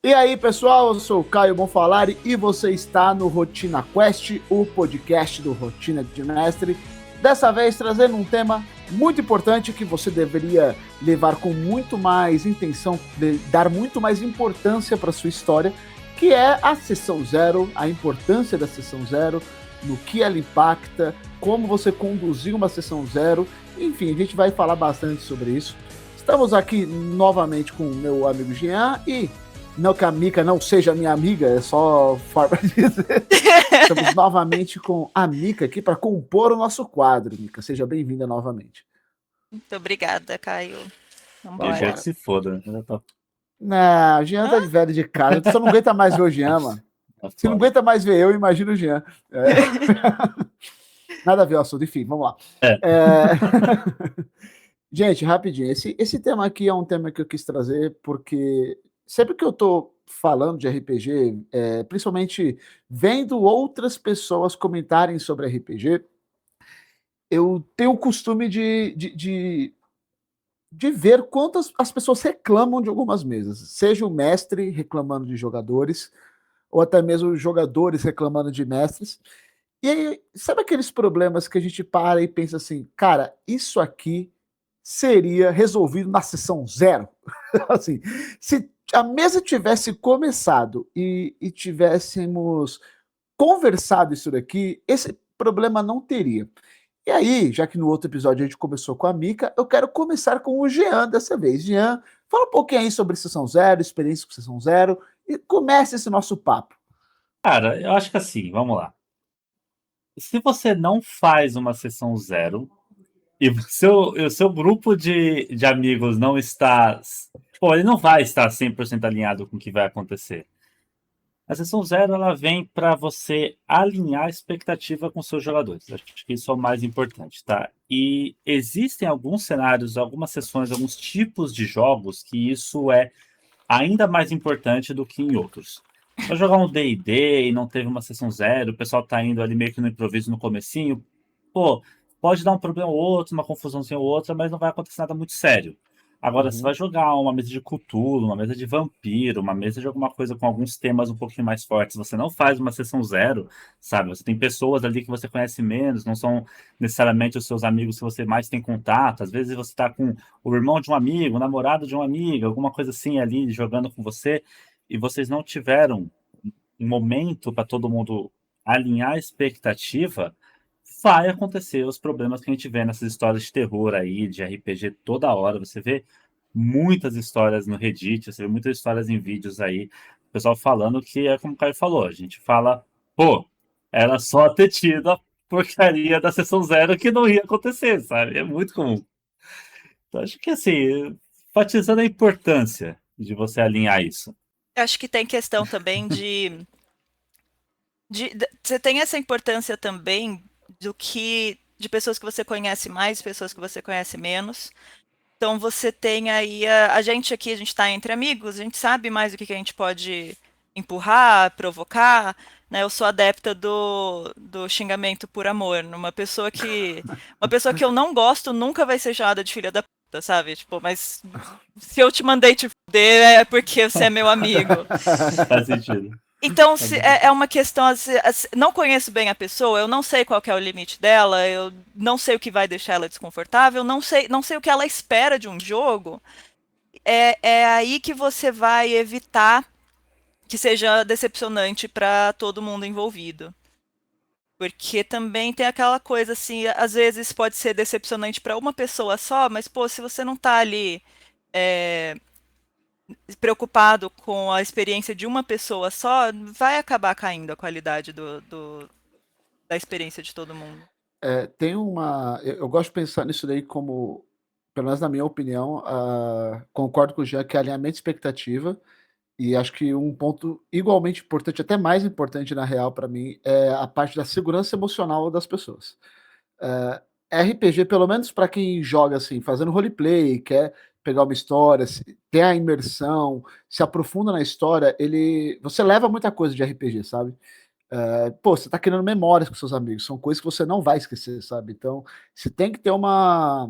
E aí, pessoal, eu sou o Caio Bonfalari e você está no Rotina Quest, o podcast do Rotina de Mestre. Dessa vez trazendo um tema muito importante que você deveria levar com muito mais intenção, dar muito mais importância para sua história, que é a sessão zero, a importância da sessão zero, no que ela impacta, como você conduzir uma sessão zero. Enfim, a gente vai falar bastante sobre isso. Estamos aqui novamente com o meu amigo Jean e não que a Mica não seja minha amiga, é só forma de dizer. Estamos novamente com a Mica aqui para compor o nosso quadro. Mica, seja bem-vinda novamente. Muito obrigada, Caio. Deixa ele Vambora. que se foda. Eu tô... Não, o Jean Hã? tá de velho de casa. Você não aguenta mais ver o Jean, mano. Tá Você não foda. aguenta mais ver eu, imagina o Jean. É. Nada a ver o assunto, enfim, vamos lá. É. Gente, rapidinho, esse tema aqui é um tema que eu quis trazer porque sempre que eu tô falando de RPG, principalmente vendo outras pessoas comentarem sobre RPG, eu tenho o costume de ver quantas as pessoas reclamam de algumas mesas, seja o mestre reclamando de jogadores, ou até mesmo jogadores reclamando de mestres. E aí, sabe aqueles problemas que a gente para e pensa assim, cara, isso aqui seria resolvido na sessão zero? Assim, se a mesa tivesse começado e tivéssemos conversado isso daqui, esse problema não teria. E aí, já que no outro episódio a gente começou com a Mica, eu quero começar com o Jean dessa vez. Jean, fala um pouquinho aí sobre Sessão Zero, experiência com Sessão Zero, e comece esse nosso papo. Cara, eu acho que assim, vamos lá. Se você não faz uma sessão zero e o seu grupo de amigos não está. Pô, ele não vai estar 100% alinhado com o que vai acontecer. A sessão zero ela vem para você alinhar a expectativa com seus jogadores. Acho que isso é o mais importante, tá? E existem alguns cenários, algumas sessões, alguns tipos de jogos que isso é ainda mais importante do que em outros. Vai jogar um D&D e não teve uma sessão zero, o pessoal tá indo ali meio que no improviso no comecinho, pô, pode dar um problema ou outro, uma confusãozinha ou outra, mas não vai acontecer nada muito sério. Agora, você vai Uhum. jogar uma mesa de Cthulhu, uma mesa de vampiro, uma mesa de alguma coisa com alguns temas um pouquinho mais fortes, você não faz uma sessão zero, sabe? Você tem pessoas ali que você conhece menos, não são necessariamente os seus amigos que você mais tem contato, às vezes você tá com o irmão de um amigo, o namorado de um amigo, alguma coisa assim ali jogando com você, e vocês não tiveram um momento para todo mundo alinhar a expectativa, vai acontecer os problemas que a gente vê nessas histórias de terror aí, de RPG toda hora. Você vê muitas histórias no Reddit, você vê muitas histórias em vídeos aí, o pessoal falando que é como o Caio falou, a gente fala, pô, era só ter tido a porcaria da sessão zero que não ia acontecer, sabe? É muito comum. Então, acho que assim, enfatizando a importância de você alinhar isso. Acho que tem questão também você tem essa importância também de pessoas que você conhece mais, pessoas que você conhece menos. Então você tem aí a gente aqui, a gente está entre amigos, a gente sabe mais o que a gente pode empurrar, provocar, né? Eu sou adepta do xingamento por amor. Uma pessoa que eu não gosto nunca vai ser chamada de filha da puta, sabe? Tipo, mas se eu te mandei te fuder é porque você é meu amigo. Faz sentido. Então, Faz se sentido. é uma questão, não conheço bem a pessoa, eu não sei qual que é o limite dela, eu não sei o que vai deixar ela desconfortável, não sei o que ela espera de um jogo. É aí que você vai evitar que seja decepcionante para todo mundo envolvido. Porque também tem aquela coisa assim, às vezes pode ser decepcionante para uma pessoa só, mas pô, se você não tá ali é, preocupado com a experiência de uma pessoa só, vai acabar caindo a qualidade da experiência de todo mundo. Tem uma. Eu gosto de pensar nisso daí como, pelo menos na minha opinião, concordo com o Jean que é alinhamento de expectativa. E acho que um ponto igualmente importante, até mais importante na real para mim, é a parte da segurança emocional das pessoas. Eh, RPG, pelo menos para quem joga assim, fazendo roleplay, quer pegar uma história, ter a imersão, se aprofunda na história, você leva muita coisa de RPG, sabe? Pô, você tá criando memórias com seus amigos, são coisas que você não vai esquecer, sabe? Então, você tem que ter uma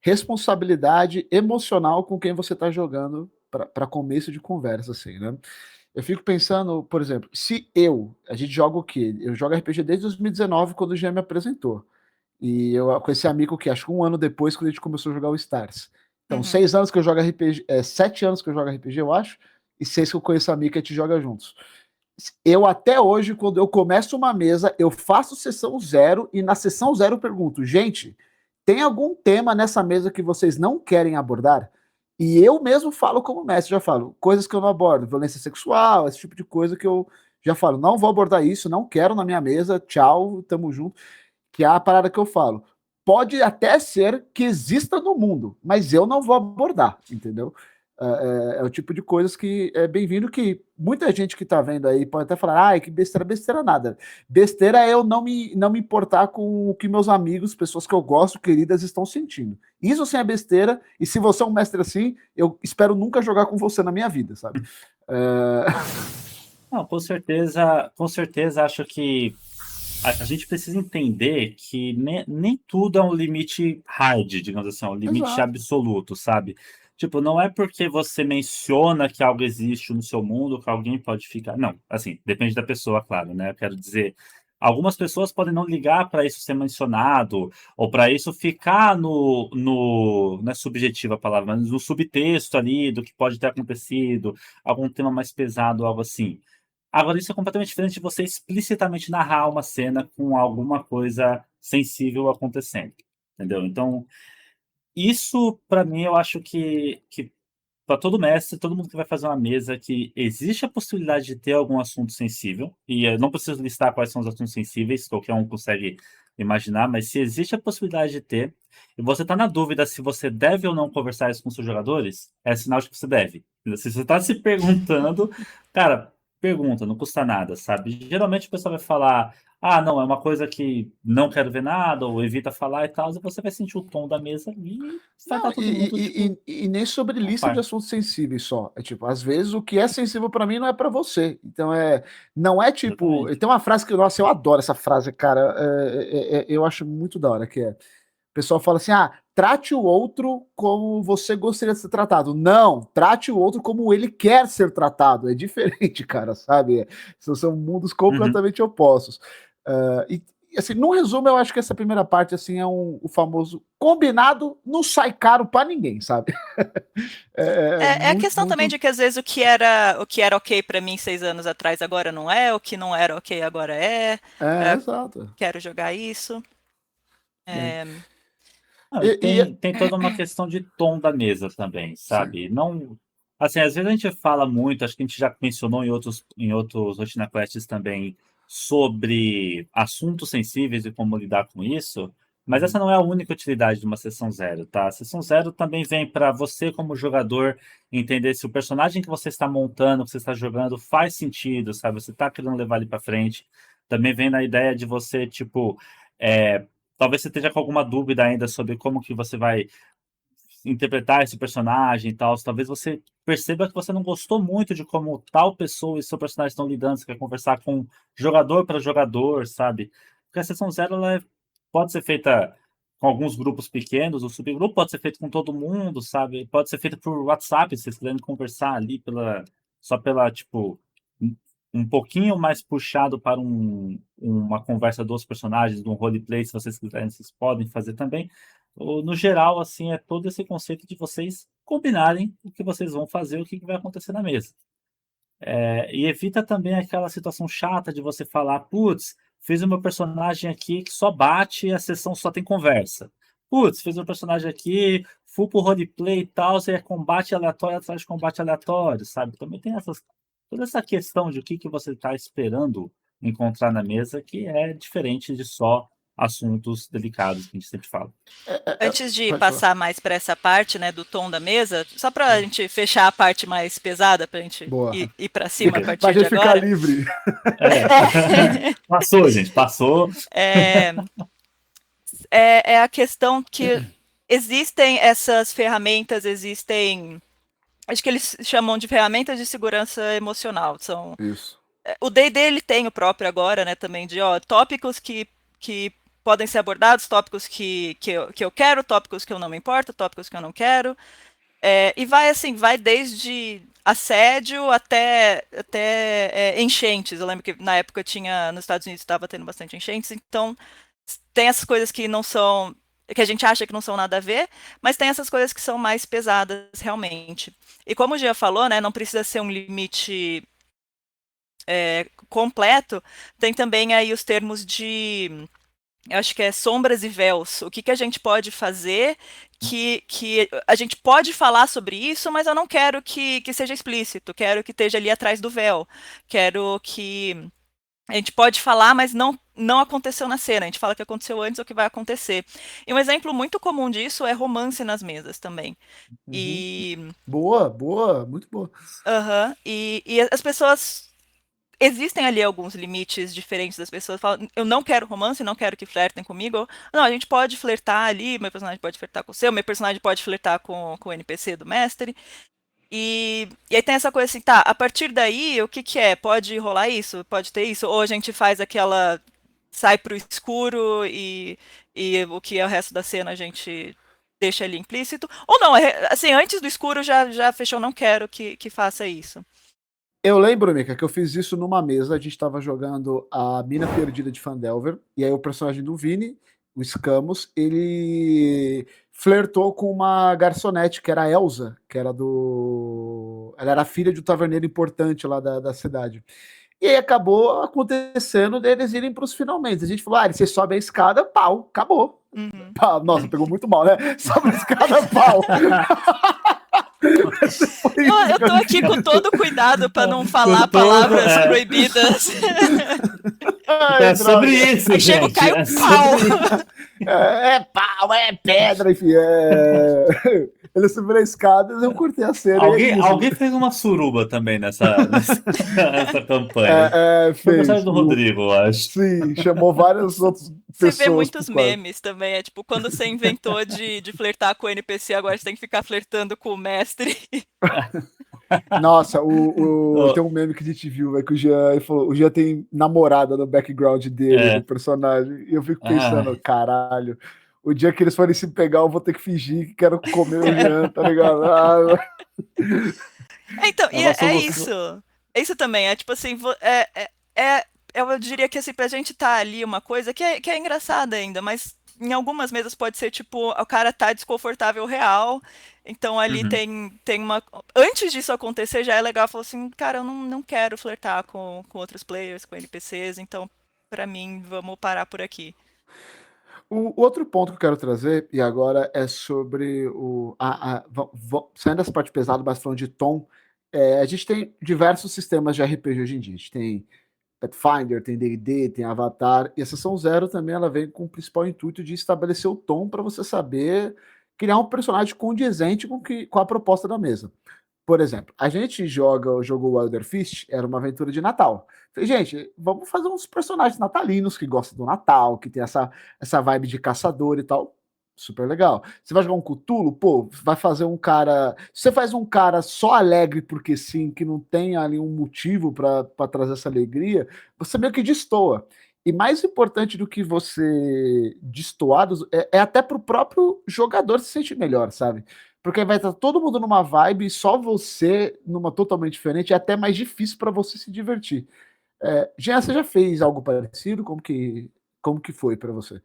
responsabilidade emocional com quem você tá jogando, para começo de conversa, assim, né? Eu fico pensando, por exemplo, a gente joga o quê? Eu jogo RPG desde 2019, quando o Jean me apresentou. E eu com esse amigo que acho que um ano depois, quando a gente começou a jogar o Stars. Então, 6 anos que eu jogo RPG, 7 anos que eu jogo RPG, eu acho, e 6 que eu conheço a Mika e a gente joga juntos. Eu até hoje, quando eu começo uma mesa, eu faço sessão zero e na sessão zero eu pergunto, gente, tem algum tema nessa mesa que vocês não querem abordar? E eu mesmo falo como mestre, já falo, coisas que eu não abordo, violência sexual, esse tipo de coisa que eu já falo, não vou abordar isso, não quero na minha mesa, tchau, tamo junto, que é a parada que eu falo. Pode até ser que exista no mundo, mas eu não vou abordar, entendeu? É o tipo de coisas que é bem-vindo, que muita gente que tá vendo aí pode até falar, ai, que besteira, besteira nada. Besteira é eu não me importar com o que meus amigos, pessoas que eu gosto, queridas, estão sentindo. Isso sim é besteira, e se você é um mestre assim, eu espero nunca jogar com você na minha vida, sabe? É... Não, com certeza acho que a gente precisa entender que nem tudo é um limite hard, digamos assim, é um limite Exato. absoluto, sabe? Tipo, não é porque você menciona que algo existe no seu mundo que alguém pode ficar. Não, assim, depende da pessoa, claro, né? Eu quero dizer, algumas pessoas podem não ligar para isso ser mencionado, ou para isso ficar não é subjetiva a palavra, mas no subtexto ali do que pode ter acontecido, algum tema mais pesado, algo assim. Agora, isso é completamente diferente de você explicitamente narrar uma cena com alguma coisa sensível acontecendo, entendeu? Então, isso para mim eu acho que para todo mestre, todo mundo que vai fazer uma mesa, que existe a possibilidade de ter algum assunto sensível, e eu não preciso listar quais são os assuntos sensíveis, qualquer um consegue imaginar, mas se existe a possibilidade de ter, e você está na dúvida se você deve ou não conversar isso com seus jogadores, é sinal de que você deve. Se você está se perguntando, cara, pergunta, não custa nada, sabe? Geralmente o pessoal vai falar, ah, não, é uma coisa que não quero ver nada, ou evita falar e tal, e você vai sentir o tom da mesa e vai Não, estar todo mundo, tipo, e nem sobre a lista de par. assuntos sensíveis só. É tipo, às vezes o que é sensível para mim não é para você. Então não é tipo. Exatamente. Tem uma frase que, nossa, eu adoro essa frase, cara. Eu acho muito da hora, que é. O pessoal fala assim: trate o outro como você gostaria de ser tratado. Não, trate o outro como ele quer ser tratado. É diferente, cara, sabe? São mundos Uhum. completamente opostos. Assim, no resumo, eu acho que essa primeira parte assim é o famoso combinado não sai caro para ninguém, sabe? É a Muito, questão também muito. de que às vezes o que era ok para mim 6 anos atrás agora não é, o que não era ok agora é. É, É, exato. quero jogar isso. É. É, Não, E, e e- tem toda uma questão de tom da mesa também, sim. sabe? Não, assim, às vezes a gente fala muito, acho que a gente já mencionou em outros Rotina Quests também, sobre assuntos sensíveis e como lidar com isso, mas essa Uhum. não é a única utilidade de uma sessão zero, tá? A sessão zero também vem para você, como jogador, entender se o personagem que você está montando, que você está jogando, faz sentido, sabe? Você está querendo levar ele para frente. Também vem na ideia de você, tipo, é, talvez você esteja com alguma dúvida ainda sobre como que você vai interpretar esse personagem e tal. Talvez você perceba que você não gostou muito de como tal pessoa e seu personagem estão lidando. Você quer conversar com jogador para jogador, sabe? Porque a sessão zero pode ser feita com alguns grupos pequenos, o subgrupo pode ser feito com todo mundo, sabe? Pode ser feito por WhatsApp, se vocês quiserem conversar ali só pela, tipo, um pouquinho mais puxado para uma conversa dos personagens, de um roleplay, se vocês quiserem, vocês podem fazer também. No geral, assim, é todo esse conceito de vocês combinarem o que vocês vão fazer, o que vai acontecer na mesa. E evita também aquela situação chata de você falar, putz, fiz o meu personagem aqui que só bate e a sessão só tem conversa. Putz, fiz um personagem aqui, fui pro roleplay e tal, você é combate aleatório atrás de combate aleatório, sabe? Também tem toda essa questão de o que você está esperando encontrar na mesa, que é diferente de só assuntos delicados que a gente sempre fala. antes de Pode falar. passar mais para essa parte, né, do tom da mesa, só para a gente fechar a parte mais pesada, para a gente ir, Boa. ir para cima a Pra partir de gente ficar agora. livre. É. Passou, gente, passou. É, é a questão que existem essas ferramentas, acho que eles chamam de ferramentas de segurança emocional. Isso. O D&D ele tem o próprio agora, né, também de tópicos que podem ser abordados, tópicos que eu quero, tópicos que eu não me importo, tópicos que eu não quero. E vai assim, vai desde assédio até enchentes. Eu lembro que na época tinha, nos Estados Unidos estava tendo bastante enchentes, então tem essas coisas que não são, que a gente acha que não são nada a ver, mas tem essas coisas que são mais pesadas realmente. E como o Gia falou, né, não precisa ser um limite completo, tem também aí os termos de, eu acho que é sombras e véus. O que a gente pode fazer que a gente pode falar sobre isso, mas eu não quero que seja explícito, quero que esteja ali atrás do véu. Quero que a gente pode falar, mas não aconteceu na cena. A gente fala que aconteceu antes ou que vai acontecer. E um exemplo muito comum disso é romance nas mesas também. Uhum. E, Boa, muito boa. e as pessoas existem ali alguns limites diferentes das pessoas. Falam, eu não quero romance, não quero que flertem comigo. Ou, não, a gente pode flertar ali, meu personagem pode flertar com o seu, meu personagem pode flertar com o NPC do mestre. E aí tem essa coisa assim, tá, a partir daí, o que é? Pode rolar isso? Pode ter isso? Ou a gente faz aquela, sai pro escuro e o que é o resto da cena a gente deixa ali implícito? Ou não, assim, antes do escuro já fechou, não quero que faça isso. Eu lembro, Mika, que eu fiz isso numa mesa. A gente tava jogando a Mina Perdida de Fandelver. E aí o personagem do Vini, o Escamos, ele flertou com uma garçonete, que era a Elsa, que era do. Ela era filha de um taverneiro importante lá da cidade. E aí acabou acontecendo deles irem para os finalmente. A gente falou: você sobe a escada, pau, acabou. Uhum. Pau. Nossa, pegou muito mal, né? Sobe a escada, pau. Eu tô aqui com todo cuidado para não falar palavras proibidas. Ai, é sobre isso, aí gente. chega, cai um pau. Pau, é pedra, enfim. Ele subiu a escada e eu curtei a cena. Alguém fez uma suruba também nessa campanha. Foi o personagem do Rodrigo, eu acho. Sim, chamou várias outras pessoas. Você vê muitos memes também. É tipo, quando você inventou de flertar com o NPC, agora você tem que ficar flertando com o mestre. Nossa, tem um meme que a gente viu, que o Jean falou, o Jean tem namorada no background dele, do personagem, e eu fico pensando, caralho, o dia que eles forem se pegar, eu vou ter que fingir que quero comer o Jean, tá ligado? Então, isso. Isso também, é tipo assim, eu diria que assim, pra gente tá ali uma coisa que é engraçada ainda, mas em algumas mesas pode ser tipo, o cara tá desconfortável real, então ali tem uma. Antes disso acontecer, já é legal falar assim, cara, eu não quero flertar com outros players, com NPCs, então pra mim, vamos parar por aqui. O outro ponto que eu quero trazer, e agora é sobre saindo dessa parte pesada, mas falando de tom, a gente tem diversos sistemas de RPG hoje em dia. A gente tem Pathfinder, tem D&D, tem Avatar, e a Sessão Zero também ela vem com o principal intuito de estabelecer o tom para você saber criar um personagem condizente com a proposta da mesa. Por exemplo, a gente jogou Wilder Fist, era uma aventura de Natal. Falei, gente, vamos fazer uns personagens natalinos que gostam do Natal, que tem essa vibe de caçador e tal. Super legal. Você vai jogar um Cthulhu, pô, vai fazer um cara. Se você faz um cara só alegre porque sim, que não tem ali um motivo para trazer essa alegria, você meio que destoa. E mais importante do que você destoar é até pro próprio jogador se sentir melhor, sabe? Porque vai estar todo mundo numa vibe e só você numa totalmente diferente, é até mais difícil para você se divertir. Jean, você já fez algo parecido? Como que foi para você?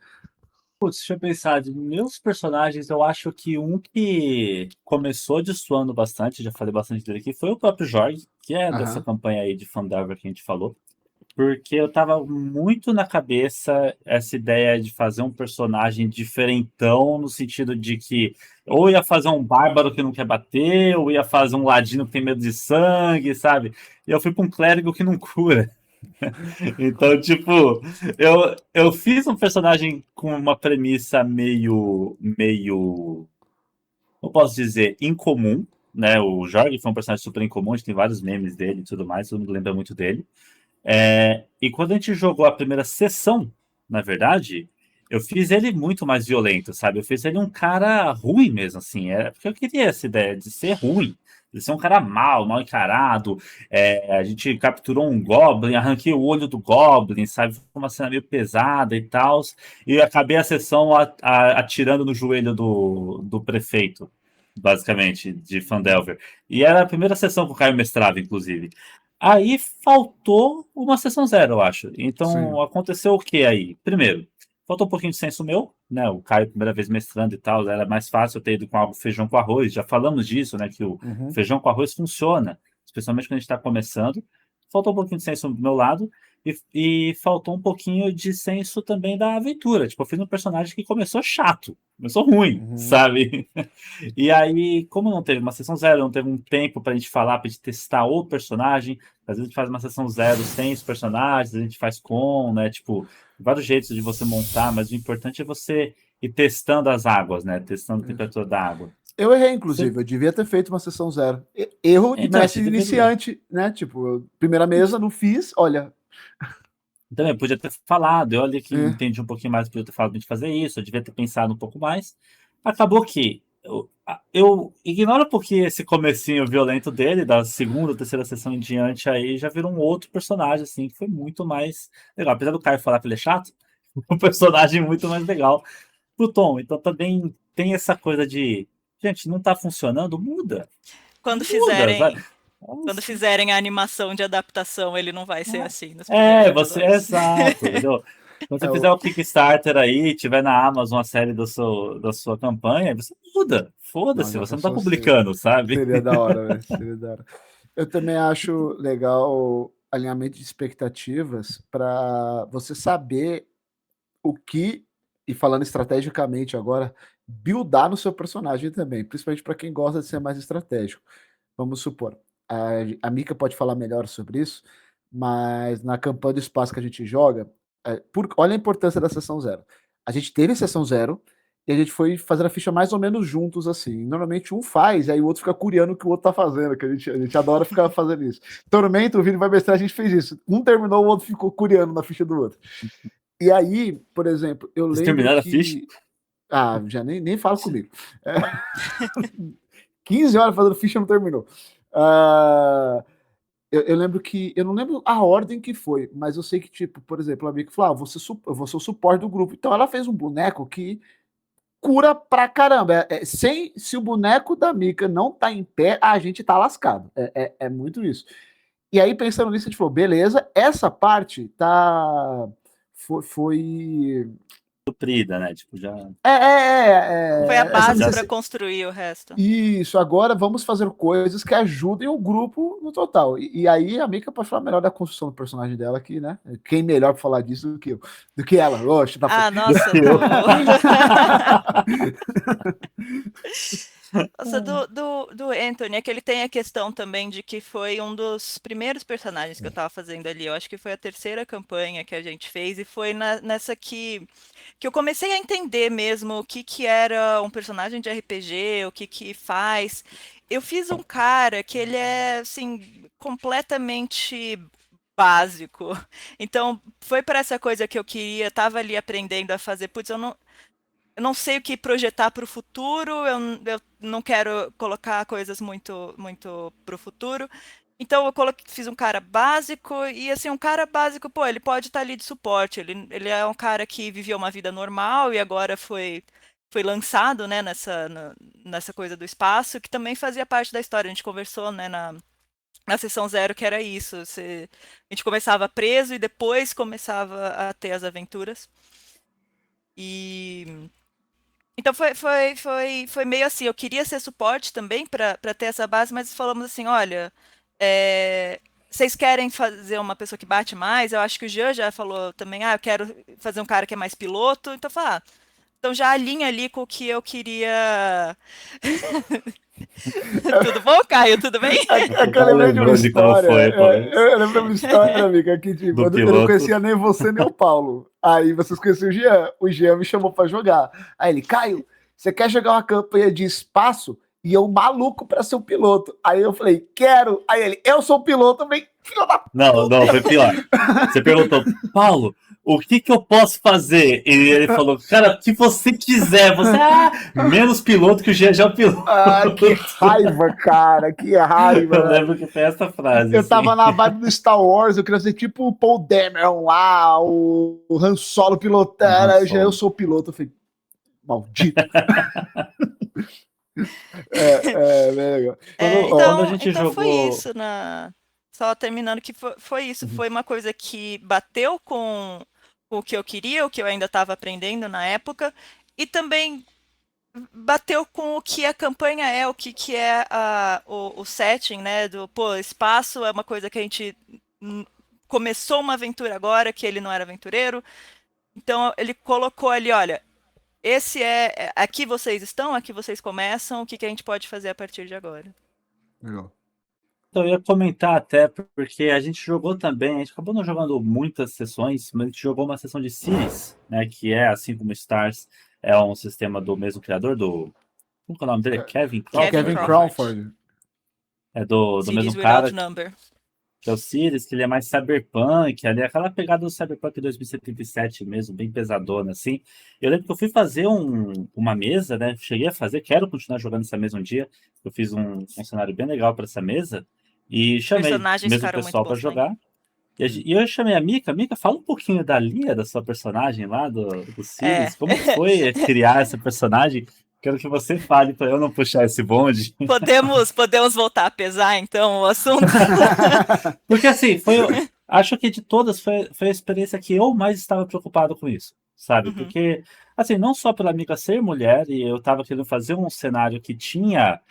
Putz, deixa eu pensar. De meus personagens, eu acho que um que começou destoando bastante, já falei bastante dele aqui, foi o próprio Jorge, que é dessa campanha aí de Fandelver que a gente falou. Porque eu tava muito na cabeça essa ideia de fazer um personagem diferentão, no sentido de que ou ia fazer um bárbaro que não quer bater, ou ia fazer um ladino que tem medo de sangue, sabe? E eu fui pra um clérigo que não cura. Então, tipo, eu fiz um personagem com uma premissa meio, eu posso dizer, incomum, né? O Jorge foi um personagem super incomum, a gente tem vários memes dele e tudo mais, todo mundo lembra muito dele. E quando a gente jogou a primeira sessão, na verdade, eu fiz ele muito mais violento, sabe? Eu fiz ele um cara ruim mesmo, assim. Porque eu queria essa ideia de ser ruim, de ser um cara mal encarado. A gente capturou um Goblin, arranquei o olho do Goblin, sabe? Foi uma cena meio pesada e tal. E eu acabei a sessão atirando no joelho do prefeito. basicamente, de Phandelver. E era a primeira sessão que o Caio mestrava, inclusive. Aí faltou uma sessão 0, eu acho. Sim. Então aconteceu o que aí? Primeiro, faltou um pouquinho de senso meu, né? O Caio, primeira vez mestrando e tal, era mais fácil eu ter ido com algo feijão com arroz. Já falamos disso, né? Que o Uhum. feijão com arroz funciona, especialmente quando a gente está começando. Faltou um pouquinho de senso do meu lado e faltou um pouquinho de senso também da aventura. Tipo, eu fiz um personagem que começou chato, começou ruim, Uhum. sabe? E aí, como não teve uma sessão 0, não teve um tempo pra gente falar, pra gente testar o personagem, às vezes a gente faz uma sessão 0 sem os personagens, a gente faz com, né? Tipo, vários jeitos de você montar, mas o importante é você ir testando as águas, né? Testando a temperatura da água. Eu errei, Você... inclusive. Eu devia ter feito uma sessão 0. Erro de Então, você mestre deveria. iniciante, né? Tipo, primeira mesa, não fiz. Olha. Também podia ter falado, eu ali que É. entendi um pouquinho mais, podia ter falado pra gente fazer isso, eu devia ter pensado um pouco mais. Acabou que eu ignoro porque esse comecinho violento dele, da segunda, terceira sessão em diante, aí já virou um outro personagem, assim, que foi muito mais legal. Apesar do Caio falar que ele é chato, um personagem muito mais legal pro Tom. Então também tem essa coisa de, gente, não tá funcionando, muda. Quando Muda, fizerem, sabe? quando fizerem a animação de adaptação, ele não vai ser assim nos primeiros É, você é episódios. exato, entendeu? Quando É você fizer o, o Kickstarter aí, tiver na Amazon a série da sua campanha, você muda. não, Foda-se, já você não tá pensou se publicando, sabe? seria da hora, velho. Seria da hora. Eu também acho legal o alinhamento de expectativas para você saber o que, e falando estrategicamente agora, buildar no seu personagem também, principalmente para quem gosta de ser mais estratégico. Vamos supor, a Mika pode falar melhor sobre isso, mas na campanha do espaço que a gente joga, olha a importância da sessão 0. A gente teve sessão 0 e a gente foi fazer a ficha mais ou menos juntos, assim. Normalmente um faz, e aí o outro fica curiando o que o outro tá fazendo, que a gente adora ficar fazendo isso. Tormento, o Vini vai mestrar, a gente fez isso. Um terminou, o outro ficou curiando na ficha do outro. E aí, por exemplo, eu Vocês lembro terminaram a ficha? que. Ah, já nem fala comigo. É, 15 horas fazendo ficha não terminou. Ah, eu lembro que. Eu não lembro a ordem que foi, mas eu sei que, tipo, por exemplo, a Mika falou: ah, eu vou ser o suporte do grupo. Então ela fez um boneco que cura pra caramba. Se o boneco da Mika não tá em pé, a gente tá lascado. É muito isso. E aí, pensando nisso, a gente falou: beleza, essa parte tá. Foi. Suprida, né? Tipo, já. Foi a Essa base Já para necessidade. construir o resto. Isso, agora vamos fazer coisas que ajudem o grupo no total. E aí a Mika pode falar melhor da construção do personagem dela aqui, né? Quem melhor para falar disso do que eu, do que ela? Oxe, tá... Ah, nossa, eu. Nossa, do Anthony, é que ele tem a questão também de que foi um dos primeiros personagens que eu tava fazendo ali. Eu acho que foi a terceira campanha que a gente fez e foi nessa que eu comecei a entender mesmo o que era um personagem de RPG, o que faz. Eu fiz um cara que ele é, assim, completamente básico. Então, foi para essa coisa que eu queria, tava ali aprendendo a fazer. Putz, eu não sei o que projetar para o futuro, eu não quero colocar coisas muito para o futuro. Então eu fiz um cara básico e assim, um cara básico, pô, ele pode estar ali de suporte. Ele é um cara que viveu uma vida normal e agora foi lançado, né, nessa coisa do espaço, que também fazia parte da história. A gente conversou, né, na sessão 0, que era isso. A gente começava preso e depois começava a ter as aventuras. E então foi meio assim, eu queria ser suporte também para ter essa base, mas falamos assim, olha, vocês querem fazer uma pessoa que bate mais? Eu acho que o Jean já falou também, eu quero fazer um cara que é mais piloto, então fala, então já alinha ali com o que eu queria. Tudo bom, Caio? Tudo bem? É que eu Já lembrei de uma lembrou de como história. foi, talvez. Eu lembro de uma história, amiga, que tipo, Do eu não piloto. conhecia nem você nem o Paulo. Aí vocês conheciam o Jean. O Jean me chamou pra jogar. Aí ele, Caio, você quer jogar uma campanha de espaço? E eu maluco pra ser o piloto. Aí eu falei, quero. Aí ele, eu sou o piloto também. Filho da Não, foi pior. Você perguntou, Paulo, o que eu posso fazer? E ele falou, cara, o que você quiser. Você menos piloto que o Jean é o piloto. Ah, que raiva, cara, que raiva. Eu lembro que foi essa frase. Eu tava Assim. na vibe do Star Wars, eu queria ser tipo o Paul Dameron lá, o Han Solo pilotando, aí eu sou o piloto, eu falei, maldito. Bem legal. Quando a gente Então foi jogou. isso, só terminando que foi isso, foi uma coisa que bateu com o que eu queria, o que eu ainda estava aprendendo na época, e também bateu com o que a campanha é, o que é o setting, né? Espaço é uma coisa que a gente começou uma aventura agora, que ele não era aventureiro. Então ele colocou ali, olha, aqui vocês estão, aqui vocês começam, o que a gente pode fazer a partir de agora. Legal. Então, eu ia comentar até, porque a gente jogou também, a gente acabou não jogando muitas sessões, mas a gente jogou uma sessão de Cities, né? Que é, assim como Stars, é um sistema do mesmo criador, como que é o nome dele? Kevin Crawford? Kevin Crawford. É do mesmo Cities cara, Without Number. que é o Cities, que ele é mais cyberpunk, ali, aquela pegada do Cyberpunk 2077 mesmo, bem pesadona, assim. Eu lembro que eu fui fazer uma mesa, né? Cheguei a fazer, quero continuar jogando essa mesa um dia. Eu fiz um cenário bem legal para essa mesa e chamei o Personagens mesmo ficaram muito pessoal para bons também. jogar. E eu chamei a Mika. Mika, fala um pouquinho da Lia, da sua personagem lá, do Cities. Como foi criar essa personagem? Quero que você fale para eu não puxar esse bonde. Podemos voltar a pesar, então, o assunto? Porque assim, acho que de todas foi a experiência que eu mais estava preocupado com isso, sabe? Uhum. Porque, assim, não só pela Mika ser mulher, e eu estava querendo fazer um cenário que tinha,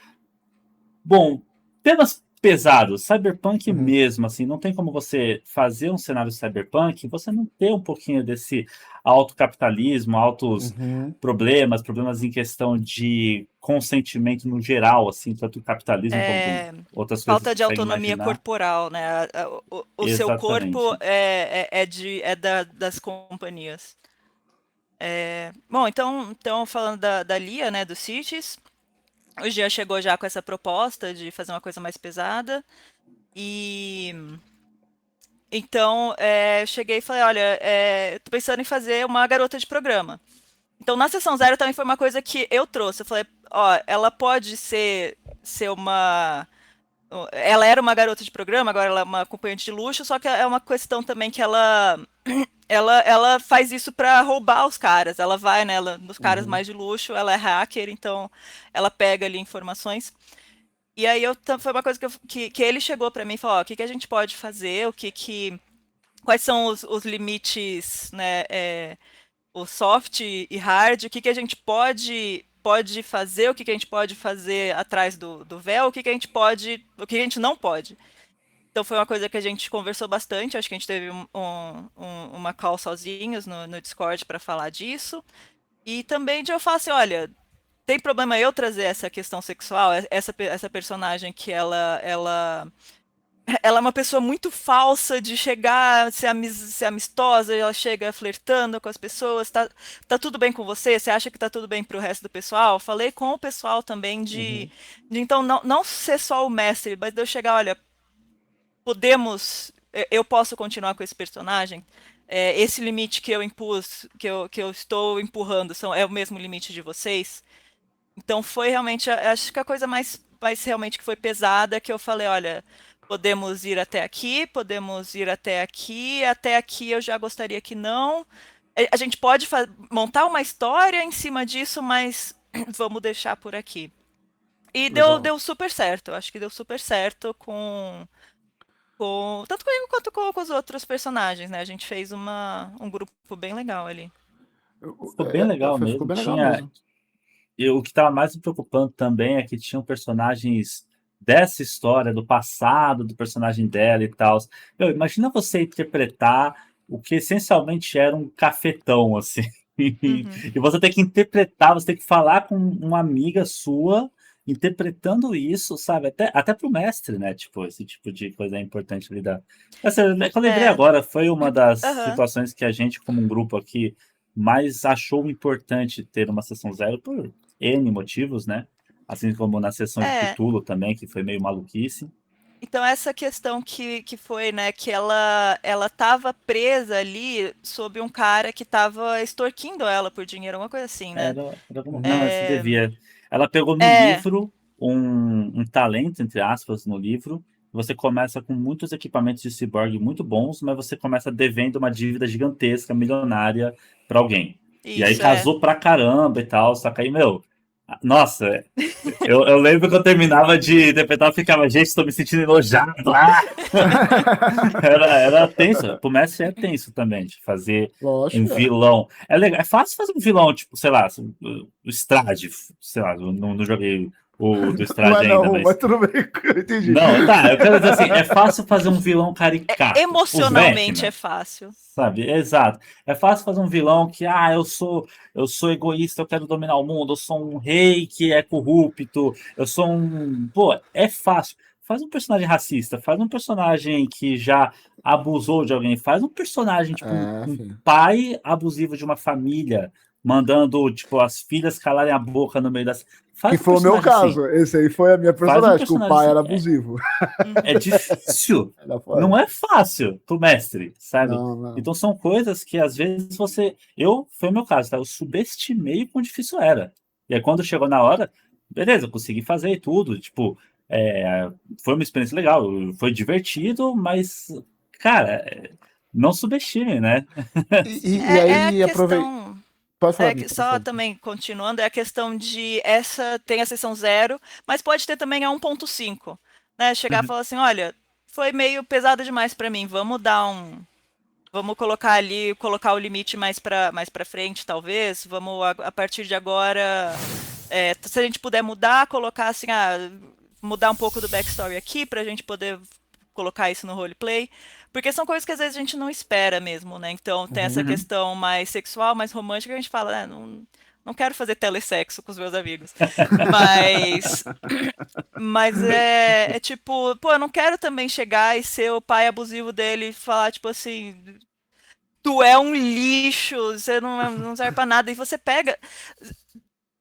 bom, temas pesados, cyberpunk mesmo, assim, não tem como você fazer um cenário cyberpunk e você não ter um pouquinho desse alto capitalismo, altos problemas em questão de consentimento no geral, assim, tanto o capitalismo quanto outras coisas Falta que de você consegue autonomia imaginar. corporal, né? O seu corpo Exatamente. das companhias. Bom, então falando da Lia, né, do Cities, o Jean chegou já com essa proposta de fazer uma coisa mais pesada. E então eu cheguei e falei, olha, eu tô pensando em fazer uma garota de programa. Então na sessão 0 também foi uma coisa que eu trouxe. Eu falei, ó, ela pode ser uma. Ela era uma garota de programa, agora ela é uma acompanhante de luxo, só que é uma questão também que ela faz isso pra roubar os caras. Ela vai, né, nos caras mais de luxo, ela é hacker, então ela pega ali informações. E aí foi uma coisa que ele chegou pra mim e falou, ó, o que a gente pode fazer, quais são os limites, né, o soft e hard, o que a gente pode fazer, o que a gente pode fazer atrás do véu, o que a gente não pode. Então foi uma coisa que a gente conversou bastante, acho que a gente teve uma call sozinhos no Discord para falar disso. E também de eu falar assim, olha, tem problema eu trazer essa questão sexual, essa personagem que ela é uma pessoa muito falsa de chegar, ser amistosa, ela chega flertando com as pessoas, tá tudo bem com você? Você acha que tá tudo bem pro resto do pessoal? Falei com o pessoal também de então não ser só o mestre, mas de eu chegar, olha, eu posso continuar com esse personagem? Esse limite que eu impus, que eu estou empurrando, é o mesmo limite de vocês? Então foi realmente, acho que a coisa mais realmente que foi pesada, que eu falei, olha, podemos ir até aqui eu já gostaria que não. A gente pode montar uma história em cima disso, mas vamos deixar por aqui. E deu super certo, acho que deu super certo tanto comigo quanto com os outros personagens, né? A gente fez um grupo bem legal ali. Ficou bem legal mesmo. Ficou bem legal mesmo. O que estava mais me preocupando também é que tinham personagens dessa história, do passado do personagem dela e tal. Imagina você interpretar o que essencialmente era um cafetão, assim. E você tem que interpretar, você tem que falar com uma amiga sua interpretando isso, sabe? Até pro mestre, né? Tipo, esse tipo de coisa é importante lidar. Eu lembrei agora, foi uma das situações que a gente, como um grupo aqui, mais achou importante ter uma sessão 0 por N motivos, né? Assim como na sessão de Cthulhu também, que foi meio maluquice. Então essa questão que foi, né, que ela estava presa ali sob um cara que estava extorquindo ela por dinheiro, alguma coisa assim, né? Não, se devia. Ela pegou no livro um talento, entre aspas, no livro. Você começa com muitos equipamentos de cyborg muito bons, mas você começa devendo uma dívida gigantesca, milionária, para alguém. E aí casou pra caramba e tal, só que aí, Nossa, eu lembro que eu terminava de interpretar e ficava, gente, estou me sentindo enojado. Era tenso. Pro mestre é tenso também, de fazer um Lógico, é. vilão. É legal, é fácil fazer um vilão, tipo, sei lá, o Strade, sei lá, não joguei o do Não é Strade ainda, não, mas mas. tudo bem, eu entendi. Não, tá, eu quero dizer assim, é fácil fazer um vilão caricato, tipo o Emocionalmente é Vecna. fácil. Sabe, exato. É fácil fazer um vilão que, eu sou egoísta, eu quero dominar o mundo, eu sou um rei que é corrupto, eu sou um. Pô, é fácil. Faz um personagem racista, faz um personagem que já abusou de alguém, faz um personagem, tipo, É, um filho. pai abusivo de uma família, mandando, tipo, as filhas calarem a boca no meio das. Que Faz um foi o meu personagem assim. caso. Esse aí foi a minha Faz um personagem, que o personagem pai assim. era É, abusivo. é Uhum. difícil. Era Não foda. é fácil pro mestre, sabe? Não, não. Então são coisas que às vezes você. Foi o meu caso, tá? Eu subestimei o quão difícil era. E aí quando chegou na hora, beleza, eu consegui fazer e tudo. Tipo, foi uma experiência legal, foi divertido, mas, cara, não subestime, né? E É a aí, aproveita. questão. Pode falar, É que Mika, por só favor. também continuando, é a questão de essa tem a sessão zero, mas pode ter também a 1.5, né? Chegar e Uhum. falar assim, olha, foi meio pesado demais pra mim, vamos colocar ali, colocar o limite mais para frente, talvez. Vamos a partir de agora, se a gente puder mudar, colocar assim, mudar um pouco do backstory aqui pra gente poder colocar isso no roleplay. Porque são coisas que às vezes a gente não espera mesmo, né? Então tem essa Uhum. questão mais sexual, mais romântica, a gente fala, não quero fazer telessexo com os meus amigos. Mas, mas é tipo, pô, eu não quero também chegar e ser o pai abusivo dele e falar, tipo assim, tu é um lixo, você não serve pra nada. E você pega.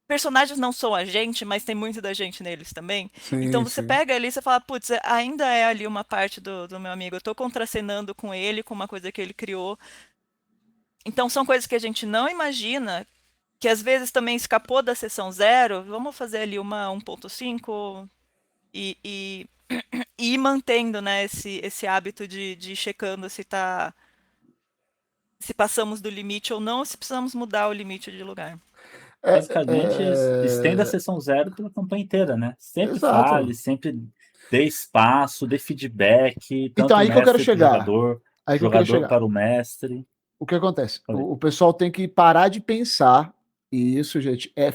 Personagens não são a gente, mas tem muito da gente neles também. Então Sim, você sim. pega ali e você fala, putz, ainda é ali uma parte do meu amigo. Eu tô contracenando com ele, com uma coisa que ele criou. Então são coisas que a gente não imagina, que às vezes também escapou da sessão zero. Vamos fazer ali uma 1.5 e e ir mantendo, né, esse hábito de ir checando se passamos do limite ou não, se precisamos mudar o limite de lugar. Basicamente, estenda a É, sessão zero pela campanha inteira, né? Sempre fale, exato. sempre dê espaço, dê feedback, Então, tanto o aí que eu quero mestre para o chegar. jogador, Aí que eu queria jogador chegar. para o mestre. O que acontece? Falei. O pessoal tem que parar de pensar, e isso, gente, é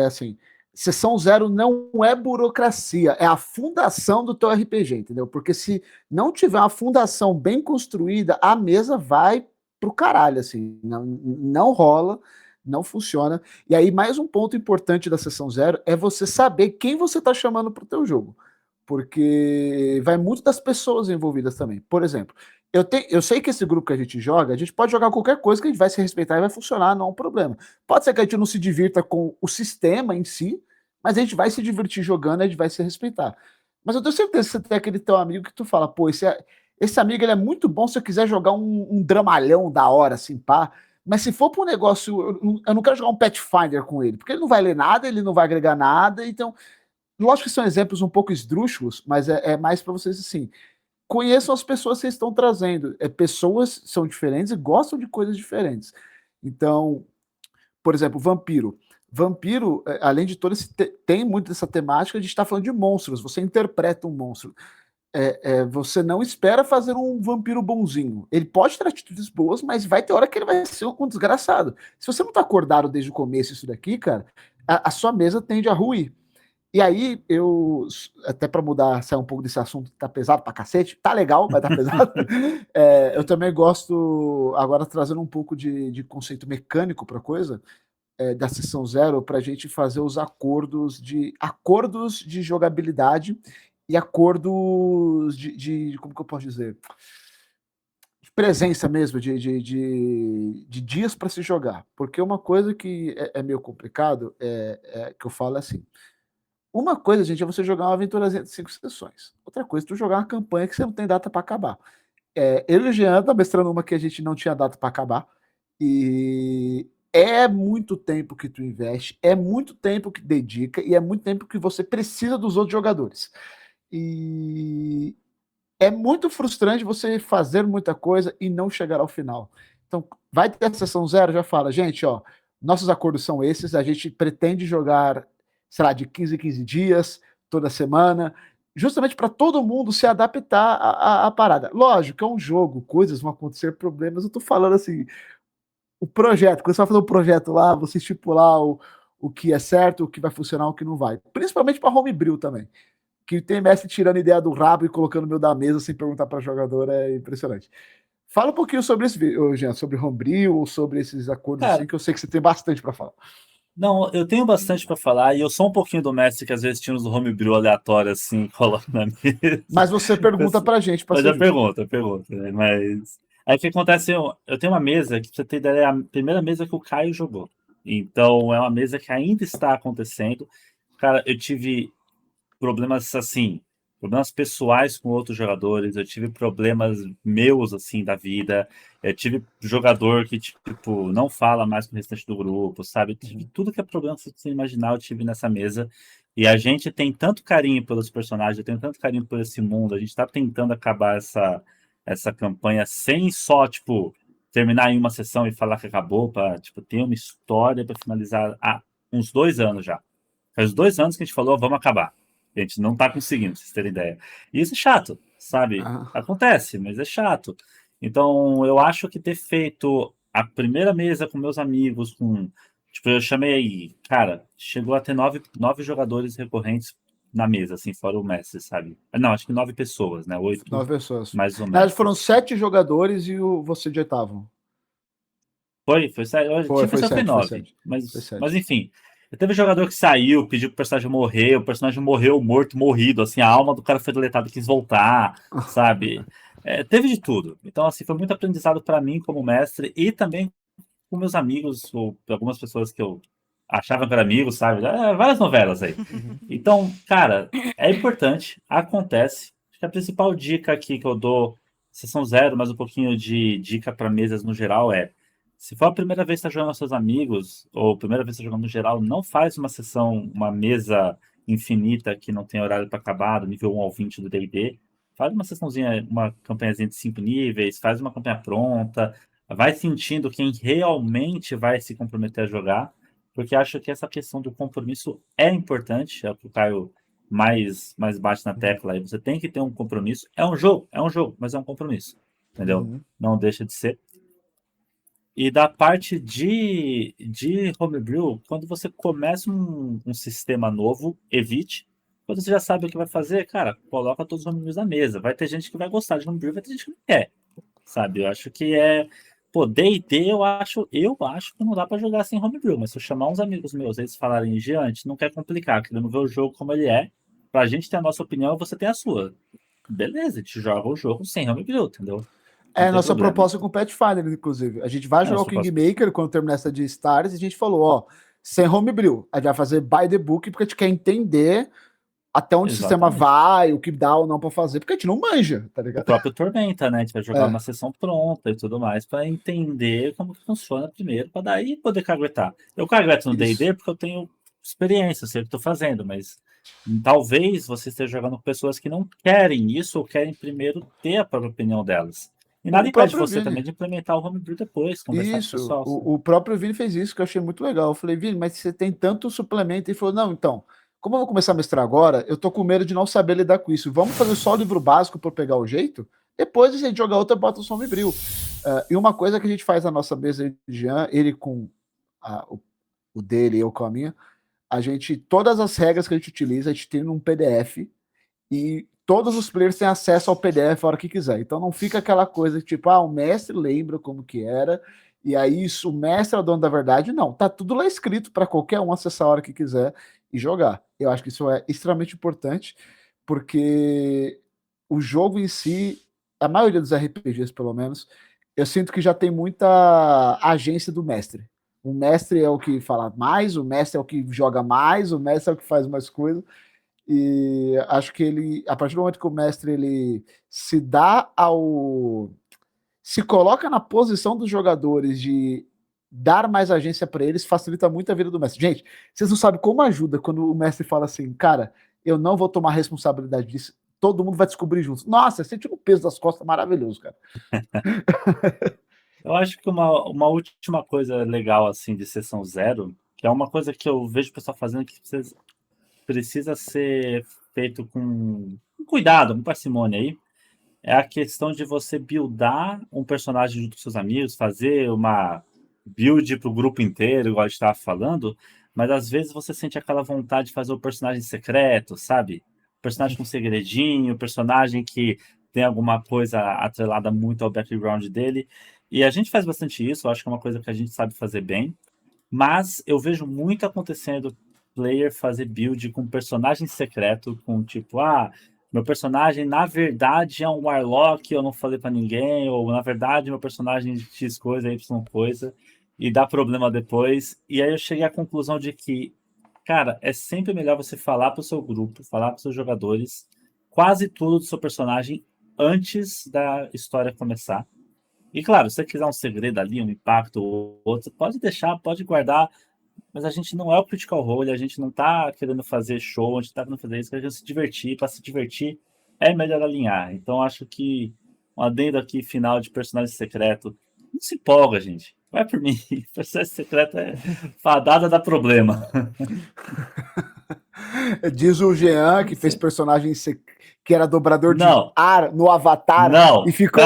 assim. Sessão zero não é burocracia, é a fundação do teu RPG, entendeu? Porque se não tiver uma fundação bem construída, a mesa vai pro caralho, assim. Não rola, não funciona. E aí, mais um ponto importante da sessão zero é você saber quem você tá chamando pro teu jogo. Porque vai muito das pessoas envolvidas também. Por exemplo, eu sei que esse grupo que a gente joga, a gente pode jogar qualquer coisa que a gente vai se respeitar e vai funcionar, não é um problema. Pode ser que a gente não se divirta com o sistema em si, mas a gente vai se divertir jogando, a gente vai se respeitar. Mas eu tenho certeza que você tem aquele teu amigo que tu fala, pô, esse amigo ele é muito bom se eu quiser jogar um dramalhão da hora, assim, pá. Mas se for para um negócio, eu não quero jogar um Pathfinder com ele, porque ele não vai ler nada, ele não vai agregar nada. Então, lógico que são exemplos um pouco esdrúxulos, mas é mais para vocês assim conheçam as pessoas que vocês estão trazendo. Pessoas são diferentes e gostam de coisas diferentes. Então, por exemplo, vampiro. Vampiro, além de todo esse. Tem muito dessa temática, a gente está falando de monstros. Você interpreta um monstro. Você não espera fazer um vampiro bonzinho. Ele pode ter atitudes boas, mas vai ter hora que ele vai ser um desgraçado. Se você não está acordado desde o começo, isso daqui, cara, a sua mesa tende a ruir. E aí, até para mudar, sair um pouco desse assunto que tá pesado pra cacete, tá legal, mas tá pesado. Eu também gosto, agora trazendo um pouco de conceito mecânico para coisa, da sessão zero, para a gente fazer os acordos de jogabilidade e acordos como que eu posso dizer? De presença mesmo, de dias para se jogar. Porque uma coisa que é meio complicado, que eu falo é assim. Uma coisa, gente, é você jogar uma aventura de 5 sessões. Outra coisa é tu jogar uma campanha que você não tem data para acabar. Eu e o Jean tá mestrando uma que a gente não tinha data para acabar. E é muito tempo que tu investe, é muito tempo que dedica e é muito tempo que você precisa dos outros jogadores. E é muito frustrante você fazer muita coisa e não chegar ao final. Então, vai ter a sessão zero, já fala, gente, ó, nossos acordos são esses, a gente pretende jogar, sei lá, de 15 em 15 dias, toda semana, justamente para todo mundo se adaptar à parada. Lógico, é um jogo, coisas vão acontecer, problemas, eu tô falando assim, o projeto, quando você vai fazer um projeto lá, você estipular o que é certo, o que vai funcionar, o que não vai. Principalmente para homebrew também. Que tem mestre tirando ideia do rabo e colocando no meio da mesa sem perguntar para jogador, é impressionante. Fala um pouquinho sobre isso, Jean, sobre homebrew, ou sobre esses acordos Cara, assim, que eu sei que você tem bastante para falar. não, eu tenho bastante pra falar e eu sou um pouquinho do mestre que às vezes tira uns homebrew aleatório assim, coloca na mesa. Mas você pergunta pra gente, pra Mas ser já justo. pergunta, né? Mas aí o que acontece? Eu tenho uma mesa que, pra você ter ideia, é a primeira mesa que o Caio jogou. Então é uma mesa que ainda está acontecendo. Cara, eu tive problemas assim, problemas pessoais com outros jogadores, eu tive problemas meus assim da vida, eu tive jogador que tipo não fala mais com o restante do grupo, sabe? Eu tive tudo que é problema que você imaginar, eu tive nessa mesa. E a gente tem tanto carinho pelos personagens, eu tenho tanto carinho por esse mundo, a gente tá tentando acabar essa campanha sem só, tipo, terminar em uma sessão e falar que acabou, para tipo, ter uma história para finalizar há uns 2 anos já. Faz 2 anos que a gente falou, vamos acabar. A gente não tá conseguindo, pra vocês terem ideia. E isso é chato, sabe? Ah, Acontece, mas é chato. Então, eu acho que ter feito a primeira mesa com meus amigos, com. Tipo, eu chamei. Cara, chegou a ter nove jogadores recorrentes na mesa, assim, fora o mestre, sabe? Não, acho que 9 pessoas, né? 8 9 pessoas. mais o Na verdade, mestre. foram 7 jogadores e você de oitavo. Foi sério. Foi, Tinha foi pessoa que foi 7, foi 9. 7. Foi Mas 7. enfim. Teve jogador que saiu, pediu pro personagem morrer, o personagem morreu morto, morrido, assim, a alma do cara foi deletada e quis voltar, sabe? Teve de tudo. Então, assim, foi muito aprendizado para mim como mestre e também com meus amigos, ou algumas pessoas que eu achava que eram amigos, sabe? Várias novelas aí. Então, cara, é importante, acontece. Acho que a principal dica aqui que eu dou, sessão zero, mas um pouquinho de dica para mesas no geral se for a primeira vez que está jogando com seus amigos, ou a primeira vez que está jogando no geral, não faz uma sessão, uma mesa infinita que não tem horário para acabar, do nível 1 ao 20 do D&D. Faz uma sessãozinha, uma campanhazinha de 5 níveis, faz uma campanha pronta, vai sentindo quem realmente vai se comprometer a jogar, porque acho que essa questão do compromisso é importante, é o que o Caio mais bate na tecla aí. Você tem que ter um compromisso. É um jogo, mas é um compromisso, entendeu? Uhum. Não deixa de ser. E da parte de homebrew, quando você começa um sistema novo, evite. Quando você já sabe o que vai fazer, cara, coloca todos os homebrews na mesa. Vai ter gente que vai gostar de homebrew, vai ter gente que não quer, sabe? Eu acho que Pô, D&D eu acho que não dá pra jogar sem homebrew, mas se eu chamar uns amigos meus, eles falarem, Giante, não quer complicar, querendo ver o jogo como ele é, pra gente ter a nossa opinião, você tem a sua. Beleza, a gente joga o jogo sem homebrew, entendeu? É Não a tem nossa problema. proposta com o Pathfinder, inclusive. A gente vai É, jogar o nossa proposta. Kingmaker quando terminar essa de Stars e a gente falou, ó, sem homebrew. A gente vai fazer by the book porque a gente quer entender até onde o sistema Exatamente. vai, o que dá ou não pra fazer, porque a gente não manja, tá O ligado? próprio Tormenta, né? A gente vai jogar É, uma sessão pronta e tudo mais pra entender como que funciona primeiro, pra daí poder caguetar. Eu cagueto no isso. D&D porque eu tenho experiência, eu sei o que eu tô fazendo, mas talvez você esteja jogando com pessoas que não querem isso ou querem primeiro ter a própria opinião delas. E nada O impede próprio você Vini. também de implementar o homebrew depois, conversar com o Isso, pessoal. o próprio Vini fez isso, que eu achei muito legal. Eu falei, Vini, mas você tem tanto suplemento. Ele falou, não, então, como eu vou começar a mestrar agora, eu tô com medo de não saber lidar com isso. Vamos fazer só o livro básico para pegar o jeito? Depois, se a gente jogar outra, bota o Sombrebril. E uma coisa que a gente faz na nossa mesa de Jean, ele com o dele e eu com a minha, todas as regras que a gente utiliza, a gente tem num PDF e todos os players têm acesso ao PDF a hora que quiser. Então não fica aquela coisa tipo, o mestre lembra como que era, e aí isso, o mestre é o dono da verdade. Não, tá tudo lá escrito para qualquer um acessar a hora que quiser e jogar. Eu acho que isso é extremamente importante, porque o jogo em si, a maioria dos RPGs, pelo menos, eu sinto que já tem muita agência do mestre. O mestre é o que fala mais, o mestre é o que joga mais, o mestre é o que faz mais coisas. E acho que ele, a partir do momento que o mestre ele se coloca na posição dos jogadores de dar mais agência para eles, facilita muito a vida do mestre. Gente, vocês não sabem como ajuda quando o mestre fala assim, cara, eu não vou tomar responsabilidade disso, todo mundo vai descobrir juntos. Nossa, você tira o peso das costas, maravilhoso, cara. Eu acho que uma última coisa legal, assim, de sessão zero, que é uma coisa que eu vejo o pessoal fazendo que precisa ser feito com cuidado, com parcimônia aí, é a questão de você buildar um personagem junto com seus amigos, fazer uma build pro grupo inteiro, igual a gente estava falando, mas às vezes você sente aquela vontade de fazer o personagem secreto, sabe? Personagem com segredinho, personagem que tem alguma coisa atrelada muito ao background dele. E a gente faz bastante isso, eu acho que é uma coisa que a gente sabe fazer bem, mas eu vejo muito acontecendo player fazer build com personagem secreto, com tipo, meu personagem na verdade é um Warlock, eu não falei pra ninguém, ou na verdade meu personagem X coisa, Y coisa, e dá problema depois. E aí eu cheguei à conclusão de que, cara, é sempre melhor você falar pro seu grupo, falar pros seus jogadores, quase tudo do seu personagem antes da história começar. E claro, se você quiser um segredo ali, um impacto ou outro, pode deixar, pode guardar, mas a gente não é o Critical Role, a gente não tá querendo fazer show, a gente tá querendo fazer isso, querendo se divertir, para se divertir é melhor alinhar. Então acho que um adendo aqui final de personagem secreto, não se empolga, gente. Vai por mim, personagem secreto é fadada da problema. Diz o Jean, que fez personagem que era dobrador de Não, ar no Avatar não, e ficou.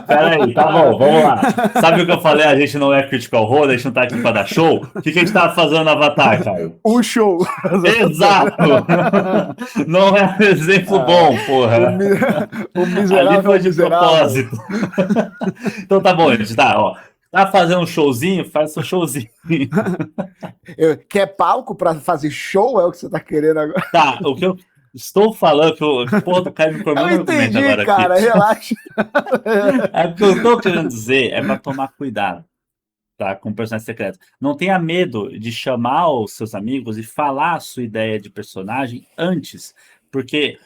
peraí, tá bom, vamos lá. Sabe o que eu falei? A gente não é Critical Role, a gente não tá aqui pra dar show? O que a gente tava fazendo no Avatar, Caio? Um show. Exato! Não é um exemplo bom, porra. O Ali miserável foi de miserável. propósito. Então tá bom, gente, tá, ó. Tá fazendo um showzinho? Faz seu showzinho. Quer palco pra fazer show? É o que você tá querendo agora? Tá, o que eu estou falando, porra, do Caio me formou Eu no argumento entendi, agora cara, aqui. relaxa. É o que eu tô querendo dizer é pra tomar cuidado, tá? Com o personagem secreto. Não tenha medo de chamar os seus amigos e falar a sua ideia de personagem antes, porque,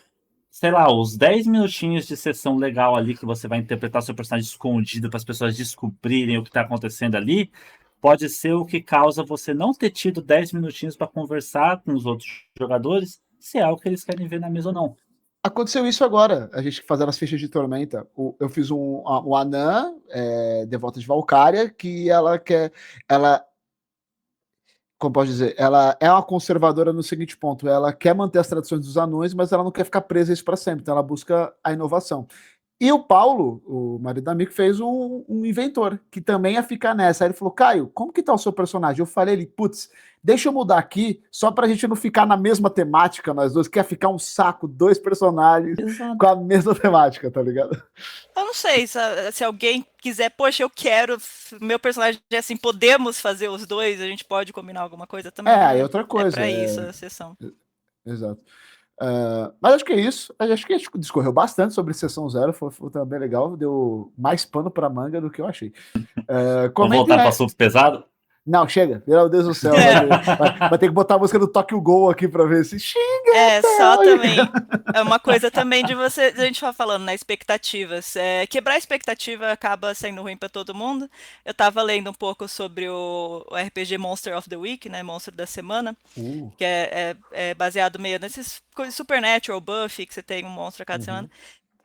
sei lá, os 10 minutinhos de sessão legal ali que você vai interpretar seu personagem escondido para as pessoas descobrirem o que está acontecendo ali, pode ser o que causa você não ter tido 10 minutinhos para conversar com os outros jogadores se é algo que eles querem ver na mesa ou não. Aconteceu isso agora, a gente fazendo as fichas de Tormenta. Eu fiz um Anã, Devota de Valkyria, que ela quer. Ela, como posso dizer, ela é uma conservadora no seguinte ponto: ela quer manter as tradições dos anões, mas ela não quer ficar presa a isso para sempre, então ela busca a inovação. E o Paulo, o marido da Mico, fez um inventor, que também ia ficar nessa. Aí ele falou, Caio, como que tá o seu personagem? Eu falei, ele, putz, deixa eu mudar aqui, só pra gente não ficar na mesma temática, nós dois, quer ficar um saco, dois personagens Exato. com a mesma temática, tá ligado? Eu não sei se alguém quiser, poxa, eu quero, meu personagem é assim, podemos fazer os dois, a gente pode combinar alguma coisa também. Aí outra É coisa. pra isso a sessão. Exato. Mas acho que é isso. Acho que a gente discorreu bastante sobre Sessão Zero. Foi também legal. Deu mais pano pra manga do que eu achei. Vou Comentem voltar para o aí. assunto pesado? Não, chega. Meu Deus do céu. Vai ter que botar a música do Tokyo Ghoul aqui pra ver se xinga. Só também. É uma coisa também de você. A gente vai falando, né? Expectativas. Quebrar a expectativa acaba sendo ruim pra todo mundo. Eu tava lendo um pouco sobre o RPG Monster of the Week, né? Monstro da Semana. Que é baseado meio nesses coisas Supernatural, Buffy, que você tem um monstro a cada semana.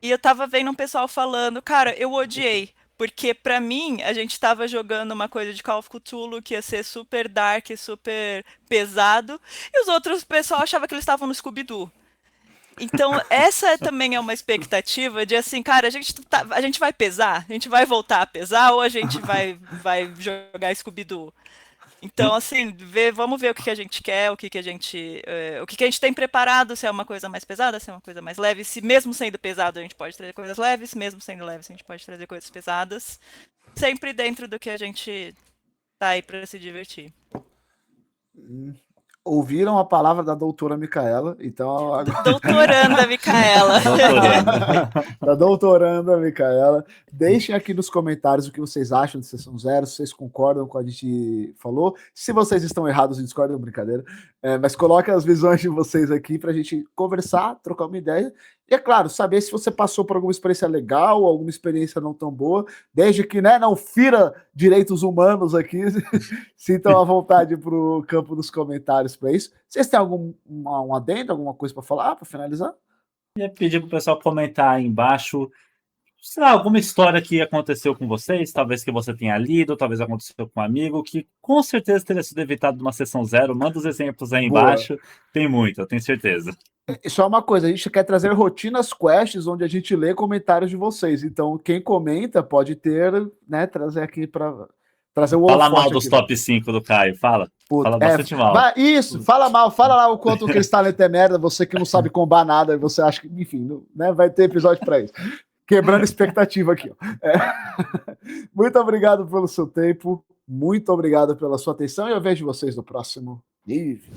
E eu tava vendo um pessoal falando, cara, eu odiei. Porque pra mim, a gente tava jogando uma coisa de Call of Cthulhu que ia ser super dark, super pesado. E os outros pessoal achavam que eles estavam no Scooby-Doo. Então, essa também é uma expectativa de assim, cara, a gente vai pesar? A gente vai voltar a pesar ou a gente vai jogar Scooby-Doo? Então, assim, vamos ver o que a gente quer, o que a gente tem preparado, se é uma coisa mais pesada, se é uma coisa mais leve. Se mesmo sendo pesado a gente pode trazer coisas leves, mesmo sendo leves a gente pode trazer coisas pesadas. Sempre dentro do que a gente tá aí para se divertir. Ouviram a palavra da doutora Micaela, então... Doutoranda Micaela. Da doutoranda Micaela. Deixem aqui nos comentários o que vocês acham de Sessão Zero, se vocês concordam com o que a gente falou. Se vocês estão errados e discordam, brincadeira. Mas coloquem as visões de vocês aqui pra gente conversar, trocar uma ideia. E, é claro, saber se você passou por alguma experiência legal, alguma experiência não tão boa, desde que, né, não fira direitos humanos aqui, sintam à vontade pro campo dos comentários para isso. Vocês têm algum um adendo, alguma coisa para falar, para finalizar? Ia pedir pro pessoal comentar aí embaixo sei lá, alguma história que aconteceu com vocês, talvez que você tenha lido, talvez aconteceu com um amigo, que com certeza teria sido evitado numa sessão 0. Manda os exemplos aí Boa. embaixo. Tem muito, eu tenho certeza. Só uma coisa, a gente quer trazer rotinas quests onde a gente lê comentários de vocês. Então, quem comenta pode ter, né, trazer aqui para trazer o Fala mal holofote dos aqui, top 5 do Caio, fala. Puta, Fala bastante mal. Isso, fala mal, fala lá o quanto o Crystalite é merda, você que não sabe combar nada, você acha que, enfim, né, vai ter episódio para isso. Quebrando expectativa aqui. Ó. Muito obrigado pelo seu tempo, muito obrigado pela sua atenção e eu vejo vocês no próximo vídeo.